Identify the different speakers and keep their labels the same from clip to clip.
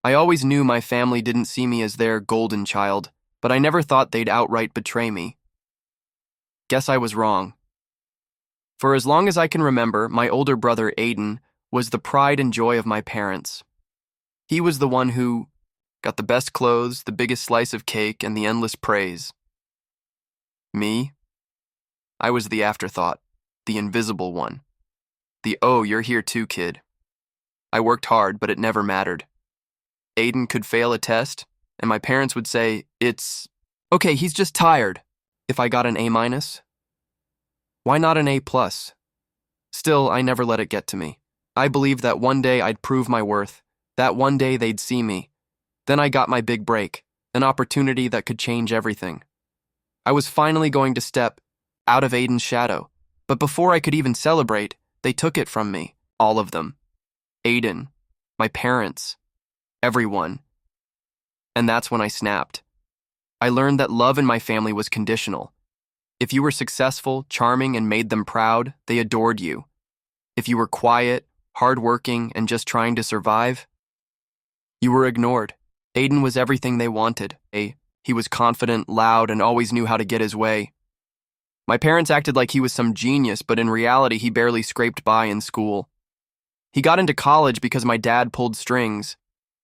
Speaker 1: I always knew my family didn't see me as their golden child, but I never thought they'd outright betray me. Guess I was wrong. For as long as I can remember, my older brother, Aiden, was the pride and joy of my parents. He was the one who got the best clothes, the biggest slice of cake, and the endless praise. Me? I was the afterthought, the invisible one. The "oh, you're here too, kid." I worked hard, but it never mattered. Aiden could fail a test, and my parents would say, "It's okay, he's just tired." If I got an A-, why not an A+? Still, I never let it get to me. I believed that one day I'd prove my worth, that one day they'd see me. Then I got my big break, an opportunity that could change everything. I was finally going to step out of Aiden's shadow, but before I could even celebrate, they took it from me, all of them. Aiden, my parents, everyone. And that's when I snapped. I learned that love in my family was conditional. If you were successful, charming, and made them proud, they adored you. If you were quiet, hardworking, and just trying to survive, you were ignored. Aiden was everything they wanted. He was confident, loud, and always knew how to get his way. My parents acted like he was some genius, but in reality, he barely scraped by in school. He got into college because my dad pulled strings.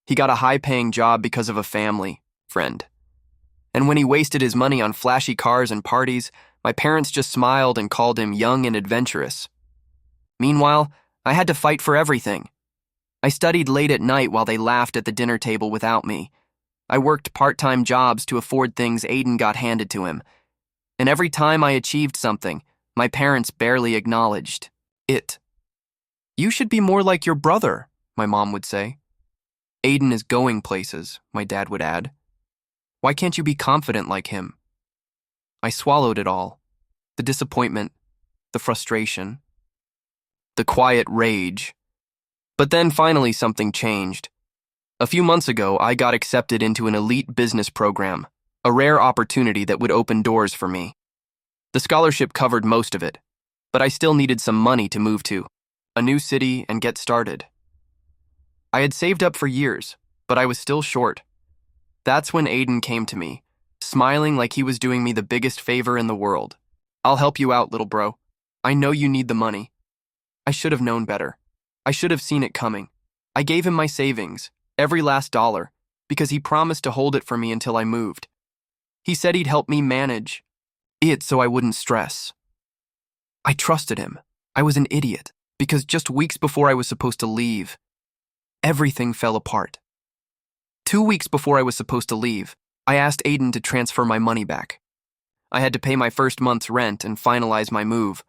Speaker 1: He got a high-paying job because of a family friend. And when he wasted his money on flashy cars and parties, my parents just smiled and called him young and adventurous. Meanwhile, I had to fight for everything. I studied late at night while they laughed at the dinner table without me. I worked part-time jobs to afford things Aiden got handed to him. And every time I achieved something, my parents barely acknowledged it. "You should be more like your brother," my mom would say. "Aiden is going places," my dad would add. "Why can't you be confident like him?" I swallowed it all. The disappointment, the frustration, the quiet rage. But then finally something changed. A few months ago, I got accepted into an elite business program, a rare opportunity that would open doors for me. The scholarship covered most of it, but I still needed some money to move to a new city and get started. I had saved up for years, but I was still short. That's when Aiden came to me, smiling like he was doing me the biggest favor in the world. "I'll help you out, little bro. I know you need the money." I should have known better. I should have seen it coming. I gave him my savings, every last dollar, because he promised to hold it for me until I moved. He said he'd help me manage it so I wouldn't stress. I trusted him. I was an idiot, because just weeks before I was supposed to leave, everything fell apart. 2 weeks before I was supposed to leave, I asked Aiden to transfer my money back. I had to pay my first month's rent and finalize my move.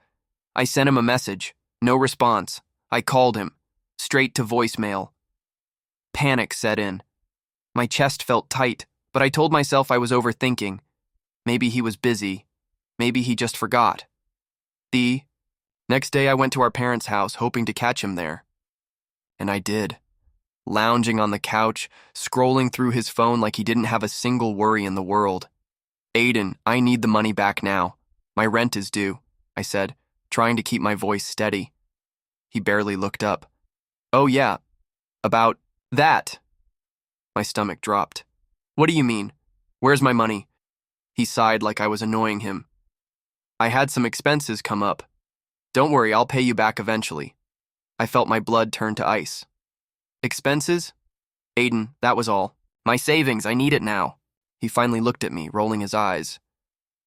Speaker 1: I sent him a message, no response. I called him, straight to voicemail. Panic set in. My chest felt tight, but I told myself I was overthinking. Maybe he was busy. Maybe he just forgot. The next day I went to our parents' house hoping to catch him there. And I did. Lounging on the couch, scrolling through his phone like he didn't have a single worry in the world. "Aiden, I need the money back now. My rent is due," I said, trying to keep my voice steady. He barely looked up. "Oh yeah, about that." My stomach dropped. "What do you mean? Where's my money?" He sighed like I was annoying him. "I had some expenses come up. Don't worry, I'll pay you back eventually." I felt my blood turn to ice. "Expenses? Aiden, that was all. My savings, I need it now." He finally looked at me, rolling his eyes.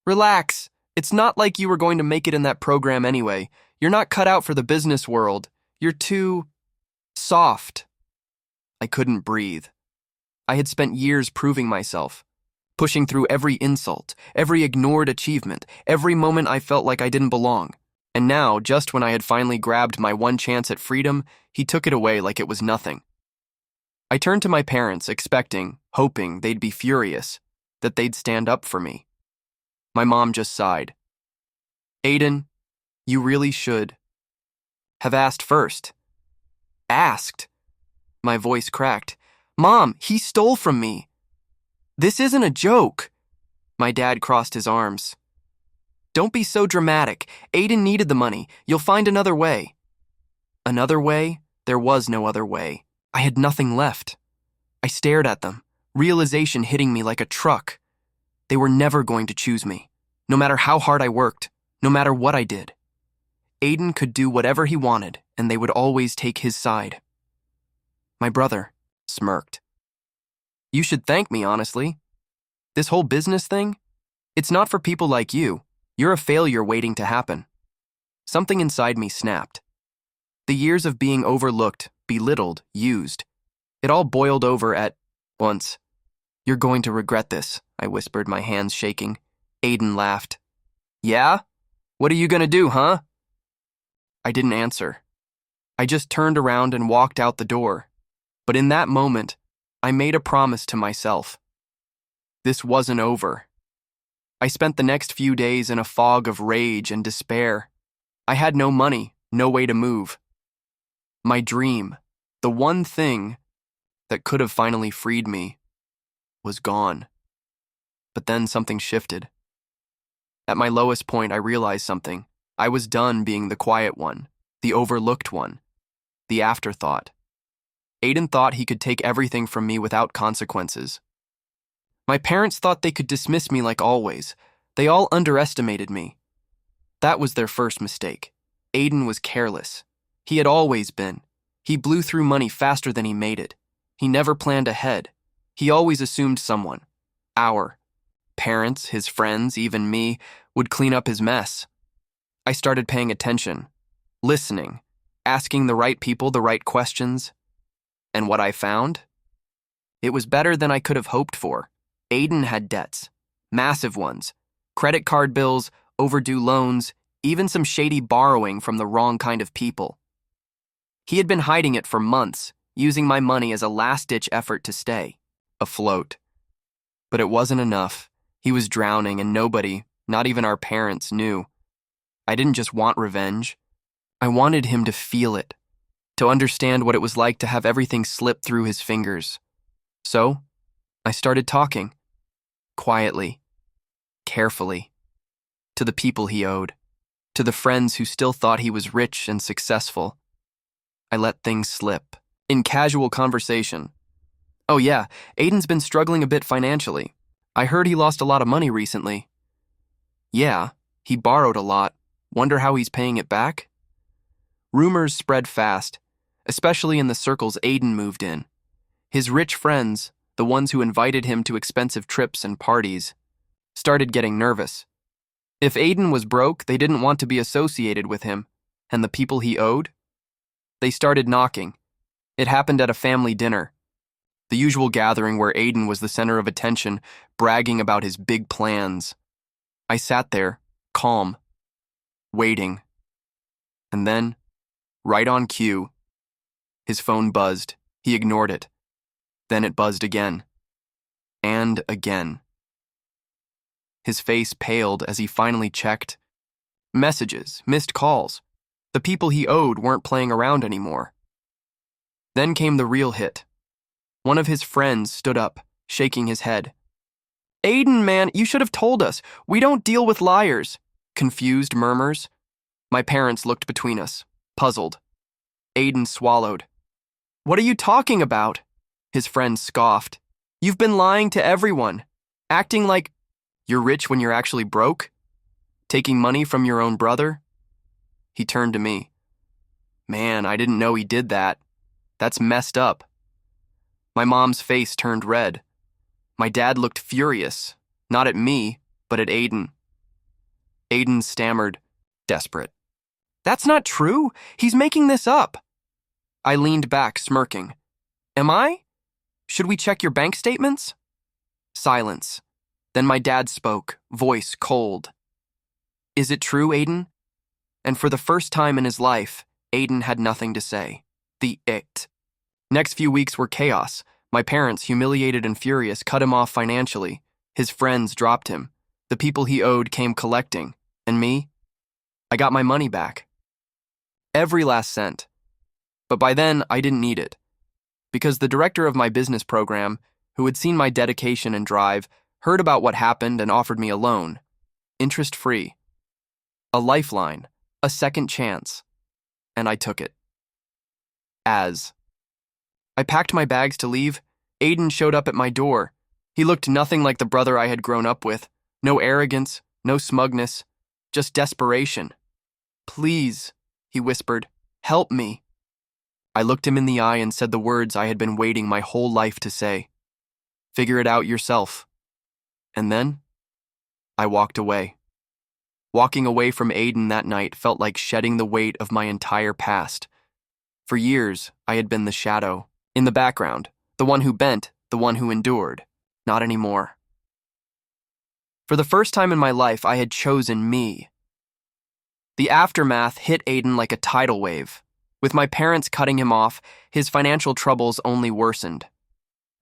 Speaker 1: "Relax. It's not like you were going to make it in that program anyway. You're not cut out for the business world. You're too soft." I couldn't breathe. I had spent years proving myself, pushing through every insult, every ignored achievement, every moment I felt like I didn't belong. And now, just when I had finally grabbed my one chance at freedom, he took it away like it was nothing. I turned to my parents, expecting, hoping they'd be furious, that they'd stand up for me. My mom just sighed. "Aiden, you really should have asked first." "Asked?" My voice cracked. "Mom, he stole from me. This isn't a joke." My dad crossed his arms. "Don't be so dramatic. Aiden needed the money. You'll find another way." Another way? There was no other way. I had nothing left. I stared at them, realization hitting me like a truck. They were never going to choose me, no matter how hard I worked, no matter what I did. Aiden could do whatever he wanted, and they would always take his side. My brother smirked. You should thank me, honestly. This whole business thing, it's not for people like you. You're a failure waiting to happen. Something inside me snapped. The years of being overlooked, belittled, used. It all boiled over at once. You're going to regret this, I whispered, my hands shaking. Aiden laughed. Yeah? What are you gonna do, huh? I didn't answer. I just turned around and walked out the door. But in that moment, I made a promise to myself. This wasn't over. I spent the next few days in a fog of rage and despair. I had no money, no way to move. My dream, the one thing that could have finally freed me, was gone. But then something shifted. At my lowest point, I realized something. I was done being the quiet one, the overlooked one, the afterthought. Aiden thought he could take everything from me without consequences. My parents thought they could dismiss me like always. They all underestimated me. That was their first mistake. Aiden was careless. He had always been. He blew through money faster than he made it. He never planned ahead. He always assumed someone, our parents, his friends, even me, would clean up his mess. I started paying attention, listening, asking the right people the right questions. And what I found? It was better than I could have hoped for. Aiden had debts, massive ones, credit card bills, overdue loans, even some shady borrowing from the wrong kind of people. He had been hiding it for months, using my money as a last-ditch effort to stay afloat. But it wasn't enough. He was drowning and nobody, not even our parents, knew. I didn't just want revenge. I wanted him to feel it, to understand what it was like to have everything slip through his fingers. So, I started talking, quietly, carefully, to the people he owed, to the friends who still thought he was rich and successful. I let things slip, in casual conversation. Oh yeah, Aiden's been struggling a bit financially. I heard he lost a lot of money recently. Yeah, he borrowed a lot. Wonder how he's paying it back? Rumors spread fast, especially in the circles Aiden moved in. His rich friends, the ones who invited him to expensive trips and parties, started getting nervous. If Aiden was broke, they didn't want to be associated with him, and the people he owed? They started knocking. It happened at a family dinner, the usual gathering where Aiden was the center of attention, bragging about his big plans. I sat there, calm, waiting. And then, right on cue, his phone buzzed. He ignored it. Then it buzzed again. And again. His face paled as he finally checked. Messages, missed calls. The people he owed weren't playing around anymore. Then came the real hit. One of his friends stood up, shaking his head. Aiden, man, you should have told us. We don't deal with liars. Confused murmurs. My parents looked between us, puzzled. Aiden swallowed. What are you talking about? His friend scoffed. You've been lying to everyone, acting like you're rich when you're actually broke, taking money from your own brother. He turned to me. Man, I didn't know he did that. That's messed up. My mom's face turned red. My dad looked furious, not at me, but at Aiden. Aiden stammered, desperate. That's not true. He's making this up. I leaned back, smirking. Am I? Should we check your bank statements? Silence. Then my dad spoke, voice cold. Is it true, Aiden? And for the first time in his life, Aiden had nothing to say. The it. Next few weeks were chaos. My parents, humiliated and furious, cut him off financially. His friends dropped him. The people he owed came collecting. And me? I got my money back. Every last cent. But by then, I didn't need it. Because the director of my business program, who had seen my dedication and drive, heard about what happened and offered me a loan. Interest-free. A lifeline. A second chance. And I took it. I packed my bags to leave, Aiden showed up at my door. He looked nothing like the brother I had grown up with. No arrogance, no smugness, just desperation. "Please," he whispered, "help me." I looked him in the eye and said the words I had been waiting my whole life to say. "Figure it out yourself." And then, I walked away. Walking away from Aiden that night felt like shedding the weight of my entire past. For years, I had been the shadow, in the background, the one who bent, the one who endured. Not anymore. For the first time in my life, I had chosen me. The aftermath hit Aiden like a tidal wave. With my parents cutting him off, his financial troubles only worsened.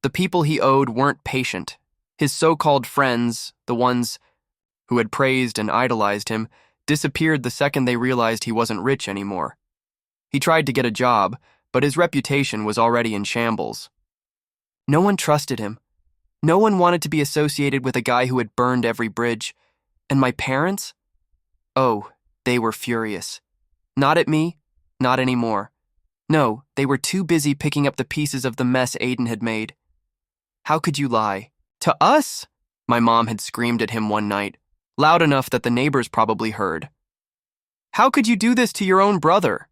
Speaker 1: The people he owed weren't patient. His so-called friends, the ones who had praised and idolized him, disappeared the second they realized he wasn't rich anymore. He tried to get a job, but his reputation was already in shambles. No one trusted him. No one wanted to be associated with a guy who had burned every bridge. And my parents? Oh, they were furious. Not at me, not anymore. No, they were too busy picking up the pieces of the mess Aiden had made. "How could you lie? To us?" My mom had screamed at him one night, loud enough that the neighbors probably heard. "How could you do this to your own brother?"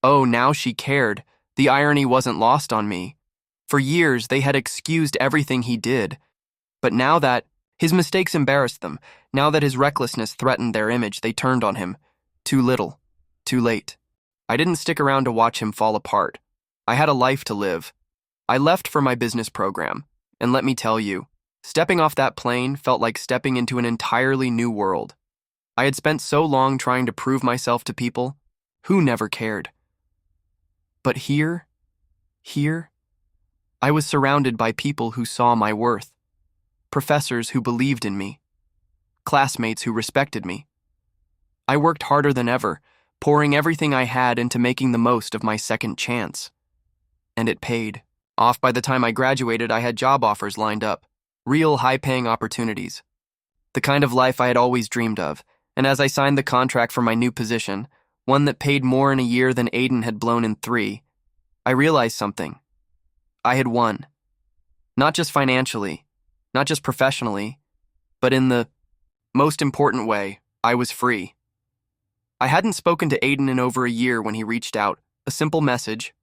Speaker 1: Oh, now she cared. The irony wasn't lost on me. For years, they had excused everything he did. But now that his mistakes embarrassed them, now that his recklessness threatened their image, they turned on him. Too little. Too late. I didn't stick around to watch him fall apart. I had a life to live. I left for my business program. And let me tell you, stepping off that plane felt like stepping into an entirely new world. I had spent so long trying to prove myself to people who never cared. But here, I was surrounded by people who saw my worth, professors who believed in me, classmates who respected me. I worked harder than ever, pouring everything I had into making the most of my second chance. And it paid off. By the time I graduated, I had job offers lined up, real high-paying opportunities, the kind of life I had always dreamed of. And as I signed the contract for my new position, one that paid more in a year than Aiden had blown in 3, I realized something. I had won. Not just financially, not just professionally, but in the most important way, I was free. I hadn't spoken to Aiden in over a year when he reached out, a simple message.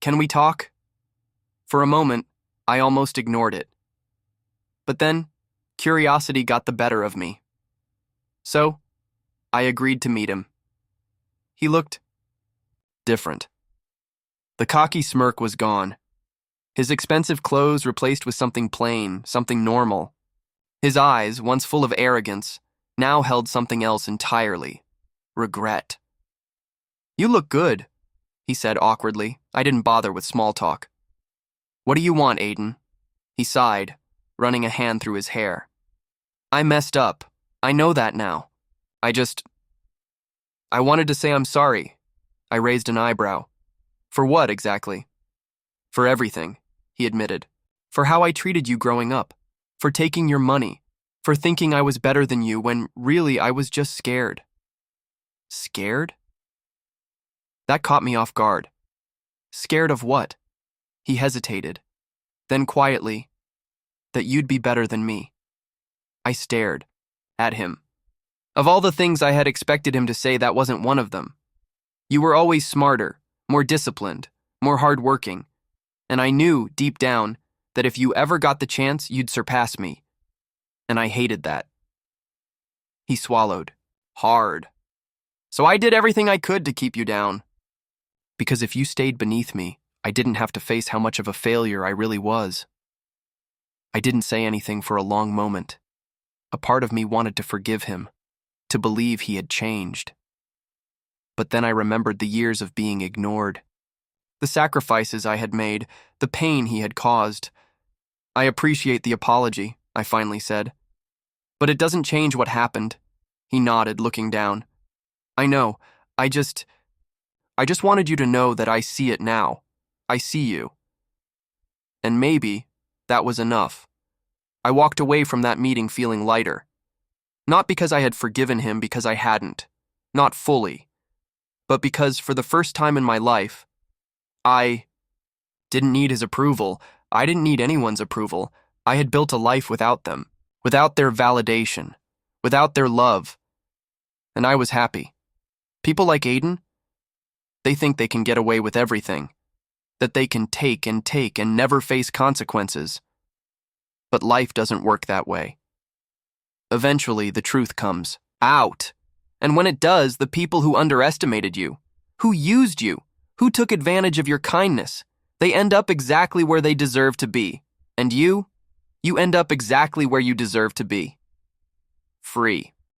Speaker 1: "Can we talk?" For a moment, I almost ignored it. But then, curiosity got the better of me. So, I agreed to meet him. He looked different. The cocky smirk was gone. His expensive clothes replaced with something plain, something normal. His eyes, once full of arrogance, now held something else entirely. Regret. "You look good," he said awkwardly. I didn't bother with small talk. "What do you want, Aiden?" He sighed, running a hand through his hair. "I messed up. I know that now. I wanted to say I'm sorry." I raised an eyebrow. "For what, exactly?" "For everything," he admitted. "For how I treated you growing up. For taking your money. For thinking I was better than you when really I was just scared." Scared? That caught me off guard. Scared of what? He hesitated. Then quietly, "That you'd be better than me." I stared at him. Of all the things I had expected him to say, that wasn't one of them. "You were always smarter, more disciplined, more hardworking. And I knew, deep down, that if you ever got the chance, you'd surpass me. And I hated that." He swallowed. Hard. "So I did everything I could to keep you down. Because if you stayed beneath me, I didn't have to face how much of a failure I really was." I didn't say anything for a long moment. A part of me wanted to forgive him, to believe he had changed. But then I remembered the years of being ignored, the sacrifices I had made, the pain he had caused. "I appreciate the apology," I finally said. "But it doesn't change what happened." He nodded, looking down. "I know. I just wanted you to know that I see it now. I see you." And maybe that was enough. I walked away from that meeting feeling lighter. Not because I had forgiven him, because I hadn't. Not fully. But because, for the first time in my life, I Didn't need his approval. I didn't need anyone's approval. I had built a life without them, without their validation, without their love. And I was happy. People like Aiden, they think they can get away with everything, that they can take and never face consequences. But life doesn't work that way. Eventually, the truth comes out. And when it does, the people who underestimated you, who used you, who took advantage of your kindness, they end up exactly where they deserve to be. And you end up exactly where you deserve to be. Free.